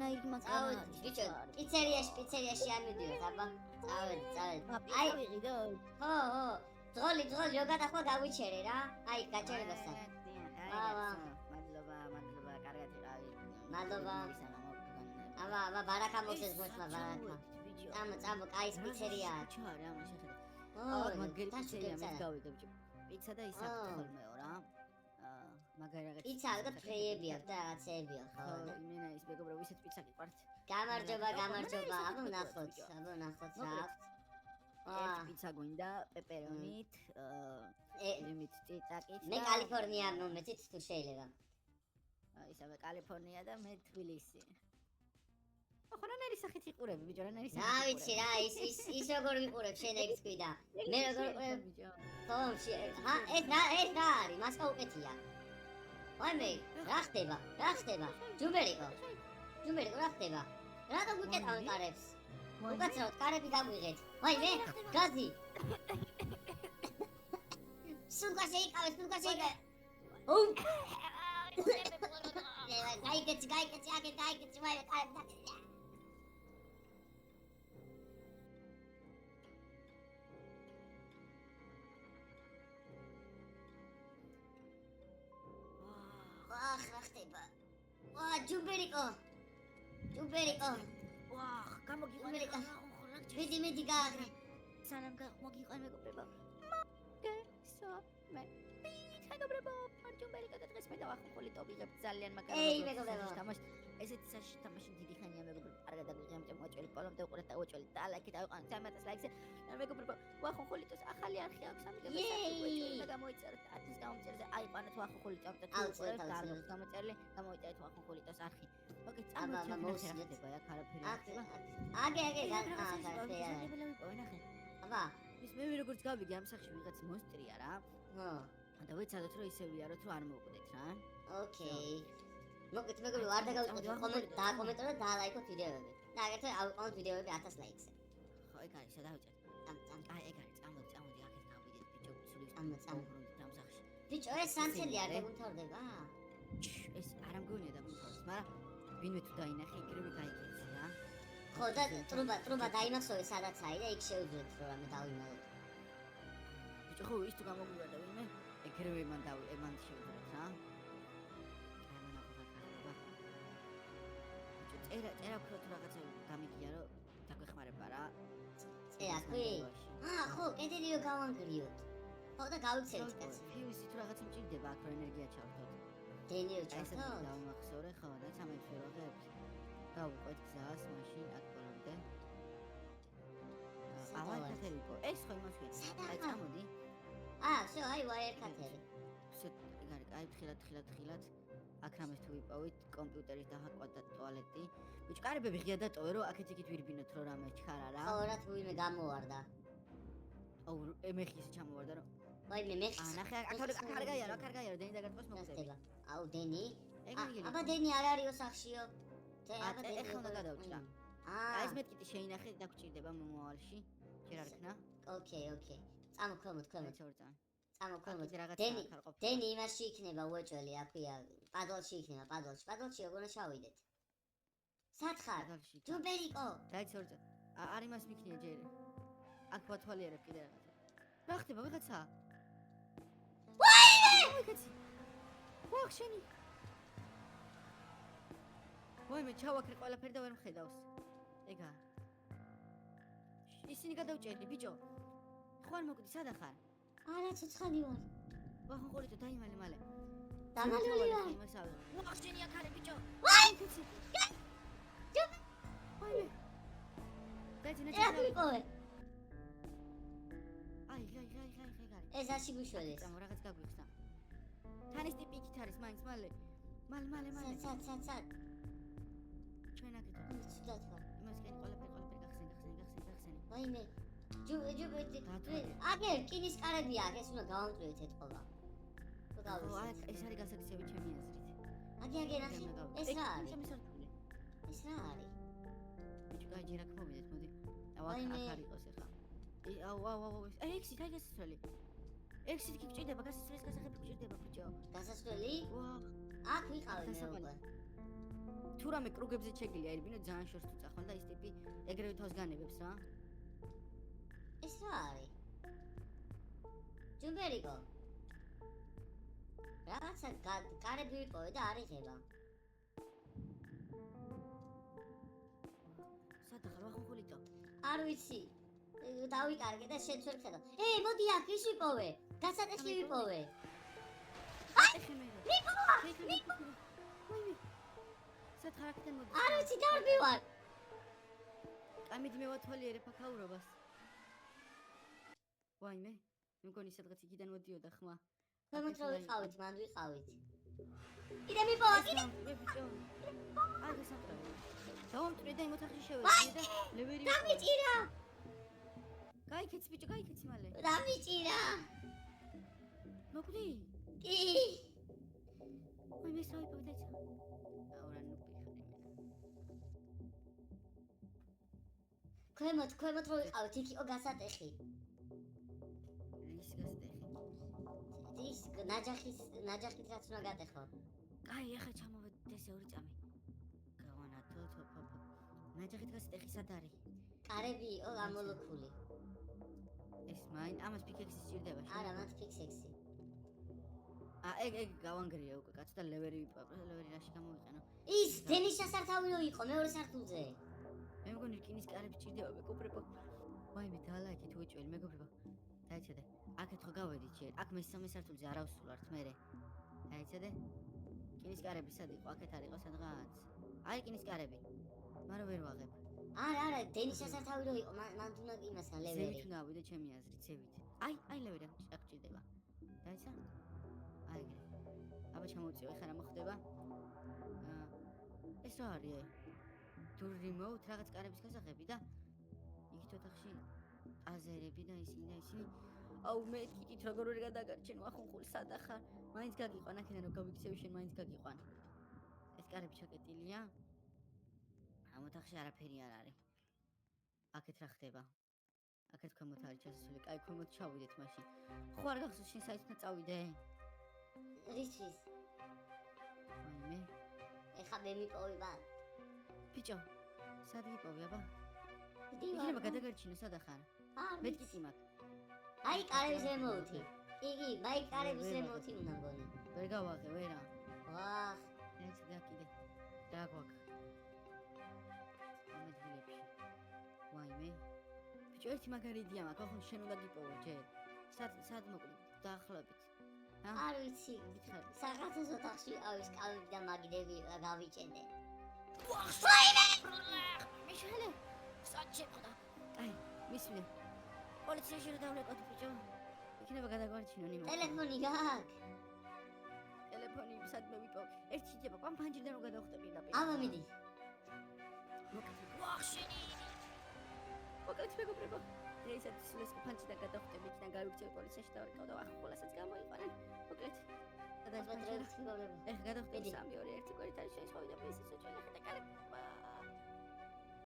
რანაირი მანქანა არის? ბიჭო, პიცერიაში არ მიდიოთ, აბა. წავედი. აი, ვიღიდო. ხო. ძღოლი რო გადახვა გავიჩერე რა. აი, გაჩერებასთან. მადლობა, კარგად იყავი. მადლობა. აბა, ბარაკა მოხდეს გოსმა, ბარაკა. წამო, კაის პიცერია. ჩარე, ამას შეხედე. მაგერი პიცერია მე გავიგე ბიჭო. პიცა და ისა ხოლმეო რა. მაგარი რაღაც პიცა და ფრეიები აქვს და რაღაცეები აქვს, ხო? იმენა ის მეგობრებო, ისეთ პიცა გიყვართ. გამარჯობა. აბა ნახოთ რა. ერთ პიცა გვინდა პეპერონით, იმით წიწაკით. მე კალიფორნია მომეცით თუ შეიძლება. ისევე კალიფორნია და მე თბილისი. ხო, რანაირი სახით იყურები ბიჭო, რანაირი სახით. რა ვიცი რა, ის როგორ ვიყურებ შენ ეგს გვიდა. მე როგორ ვიყურებ ბიჭო. ხო, ეს რა არის? მასკა უკეთია. ვაიმე, რა ხდება? ჯუმბერიკო, რა ხდება? რატომ გიკეთავენ კარებს? უკაცრავად კარები გაგვიღეთ. ვაიმე, გაზი. სულკა შეიკავე. ოუ. გაიგეცი, ვაიმე, კარები. რა ხდება? ჯუმბერიკო. გამოგიყვანე. მედი გააღრე. სანამ მოგიყვანე მეგობრებო. მე მეგობრებო, ჯუმბერიკო და დღეს მე დავახმული ტობიღებ ძალიან მაგარი. ეი მეგობრებო. ესეთი საშიში თამაში დიდი ხანია მეგობრებო. კარგად აგვიღე ამიტომ მოაჭველი პოლომდე უყურეთ და უჭველი და ლაიქი დავიყვანოთ 300 ლაიქზე. და მეგობრებო, ვახმულიტოს ახალი არხი აქვს ამ მეგობრებო. და გამოიწერეთ 1000 გამოწერზე აიყვანეთ ვახმულიტო ამიტომ უყურეთ კარგად გამოწერილი გამოიწერეთ ვახმულიტოს არხი. ოკეი, წამოიწერეთ აქ არაფერი არ ხდება. აგე აბა ის მე როგორც გავიგე ამ სახში ვიღაც მონსტრია რა. ხო. და ვიცადოთ რომ ისე ვიაროთ რომ არ მოვკვდეთ რა. ოკეი. მოგეთ მეგობრებო, არ დაგავიწყოთ დააკომენტო და დაალაიქოთ ვიდეოები. და აგრეთვე ავიყვანოთ ვიდეოები 1000 ლაიქზე. ხო, ეგ არის, სადავიწერთ. აი, ეგ არის, წამოდი, აქეთ გავიდეთ ბიჭო, სული წამოდი ამ სახში. ბიჭო, ეს სანცელი არ დაგუნთავდება? ეს არ ამგონია დაგუნთავდეს, მაგრამ ვინმე თუ დაინახე, იგივე გაიგეცი რა. ხო და ტრუბა დაიმახსოვრე სადაც არის და იქ შეუძლებთ რომ რამე დავიმალოთ. ბიჭო, ხო ის თუ გამოგვივარდა ვინმე, იგივე მან შეუძლებთ რა. წერა უფრო თუ რაღაცა გამიგია რომ დაგვეხმარება რა. წერა ხვი? ხო, კეთილიო გავანგრიოთ. ხო და გავიქცევთ კაცი. ფიუსი თუ რაღაცა მჭირდება აქ რომ ენერგია ჩავთოთ. დენიო ჩავთოთ? დავმახსოვრე ხო და სამეცნიერო ვაღებთ. გავუყვეთ გზას მაშინ აქ პოლომდე. ვაიერკათერიკო. ეს ხო იმას ვიცი. აი წამოდი. შო, აი ვაიერკათერი. აი თხილად. აქ რამეს თუ ვიპოვით, კომპიუტერის დაჰაკვა და ტუალეტი. ბიჭო, კარებები ღია დატოვე, რომ აქეთ-იქით ვირბინოთ, რომ რამე ჩქარა რა. ხო, რა თუ ვინმე გამოვარდა. აუ, მეხი ისე ჩამოვარდა, რომ ვაიმე მეხი. ნახე, აქ არ გაიარო, დენი დაგარტყოს მოგვდები. აუ, დენი? ეგ მიგინი. აბა დენი არ არისო სახშიო. აბა დენი ეხლა უნდა გადავჭრა. აი ეს მეთქი შეინახე, დაგჭირდება მომავალში. ჯერ არ ქნა. ოკეი. წამოქვემოთ. წამოქვემოთ. დენი იმაში იქნება უეჭველი, აქვია, პადლში იქნება, პადლში როგორ შევიდეთ. სათხარ? ჯუმბერიკო. დაიცორდა. არ იმას მიქნია ჯერ. აქ ვათვალიერებ კიდე რაღაცა. რა ხდება ვიღაცა? ვაიმე! ვახშენი. ვაიმე, ჩავაქრე ყველაფერი და ვერ მხედავს. ეგა. ისინი გადავჭერდი, ბიჭო. ხო არ მოკვდი, სადა ხარ? არა, ცოცხალი ვარ. ვახმულიტო დაიმალე მალე. დამალული ვარ. ვახშენი აქ არის ბიჭო. ვაიმე! ვაიმე. დაიძინა ეკიპოვე. აი. ეს აში გუშველეს. წამო რაღაც გაგვიხსნა. თან ის ტიპი იქით არის მაინც მალე. სად. ჩვენ აქეთ. ცუდად ვარ. იმას კენ ყველაფერი გახსენი. ვაიმე. ჯუბეთი. აგე რკინის კარები აქვს, ეს უნდა გავამწვევით ეთყობა. აი, ეს არის გასაქცევი ჩემი აზრით. აგე ნახე. ეს რა არის? ეს რა არის? ბიჭო, აი ჯერ აქ მოვიდეთ, მოდი. აქ არ იყოს ახლა. აუ. ექსით, აი გასასვლელი. ექსით კი გჭირდება, გასასვლელის გასაღები გჭირდება, ბიჭო. გასასვლელი? აქ ვიყავი მე უკვე. თუ რამე კრუგებზე შეგილი აირბინო ძალიან შორს თუ წახვალ და ის ტიპი ეგრევე თავს განებებს რა. ეს რა არის? ჯუმბერიკო. რაღაცა კარები ვიპოვე და არ იღება. სადა ხარ ვახუნხულიტო? არ ვიცი. დავიკარგე და შენც ვერ ხედავ. მოდი აქ ის ვიპოვე. გასატეხი ვიპოვე. ეხე მე. ვიპოვა. ვაიმე. სად ხარ აქედან მოდი? არ ვიცი დავბივარ. ამით მე ვათვალიერე ფაქაურობას. ვაიმე. მე მგონი სადღაც იქიდან მოდიოდა ხმა. ქვემოთ რო ვიყავით, მანდ ვიყავით. კიდე მიპოვა, კიდე. ბიჭო. არ გასამყრე. დავამტვრე და იმ ოთახში შევედი და ლევერი. დამიჭირა. გაიქეც ბიჭო, გაიქეც მალე. დამიჭირა. მოკვდი? კი. ვაიმე საერთოდ დაიცა. აურა ნუ პიხარი მე. ქვემოთ რო ვიყავით, იქ იყო გასატეხი. ის გასტეხი. ის ნაჯახით რაც უნდა გატეხო. კაი, ახლა ჩამოვედით ესე ორი წამი. გავანათო თოფოფო. ნაჯახით გასტეხი სად არის? კარები იყო გამოლოქული. ეს მაინ ამას პიკექსი სჭირდება. არა, მათ ფიქსექსი. ეგ გავანგრია უკვე კაცო და ლევერი ვიპოვე. ლევერი რაში გამოვიყენო? ის დენის სასართავი რო იყო მეორე სართულზე. მე მგონი რკინის კარები სჭირდება მეგობრებო. ვაიმე დაალაიქით უეჭველი მეგობრებო. დაიცადე. აქეთ ხო გავედით ჯერ. აქ მესამე სართულზე არ ავსულართ მერე. დაიცადე. რკინის კარები სად იყო? აქეთ არ იყო სადღაც. აი რკინის კარები. მაგრამ ვერ ვაღებ. არა, დენის სასართავი რო იყო, მან უნდა იმასთან ლევერი. ზევით უნდა ავიდე ჩემი აზრით, ზევით. აი ლევერი აქ ჭირდება. დაიცა? აი ეგრე. აბა ჩამოვწიო, ეხლა რა მოხდება? ეს რა არის? თუ remote რაღაც კარების გასაღები და იქით ოთახში აზერები და ისინი. აუ მე კიკით როგორ ვერ გადაგარჩენ ვახუნხული სადა ხარ? მაინც გაგიყვან აქედან რომ გავიქცევი შენ მაინც გაგიყვან. ეს კარები ჩაკეტილია. ამ ოთახში არაფერი არ არის. აქეთ რა ხდება? აქეთ ქვემოთ არის ჩასასვლელი. კაი, ქვემოთ ჩავიდეთ მაშინ. ხო არ გახსოვს შენ საერთოდ წავიდე? რისთვის? მე ეხა მე მიპოვება. ბიჭო, სად ვიპოვე აბა? დივა. იქნება გადაგარჩინო სადა ხარ? არ მეთქი წიმაკ. აი კარების რემონტი. კი, მაი კარების რემონტი უნდა მგონი. ვერ გავაღე, ვერა. ვახ, ეს გაკიდე. რა გვაქვს? ამეძილებში. ვაიმე. ბიჭო, ერთი მაგარიდია მაქვს, ხო შენ უნდა გიპოვო ჯერ. სად მოკვდი? დაახლოებით. არ ვიცი. საღაცოს ოთახში ავის კავები და მაგიდები გავიჭენე. ვაიმე! მიშელე, სად შეხვდა? აი, მისვლე. პოლიციაში რა დავლეკოთ ბიჭო? იქნება გადაგვარჩინო ნიმა. ტელეფონი გაქვს. ტელეფონი სად მე ვიპოვე? ერთი შეიძლება პამ ფანჯრიდან რომ გადავხტე პირდაპირ. აბა მიდი. ვახშენი. მოკეთ მეგობრებო. დღესაც სულეს ფანჯრიდან გადავხტები, იქიდან გავიქცევ პოლიციაში და ვიყავ და ახალასაც გამოიყარენ. მოკეთ. აბა დღეს ხიბავდება. ეხლა გადავხტები 3 2 1 კვირით არის შეიძლება და ეს ისე ჩვენ ახლა და კარგა.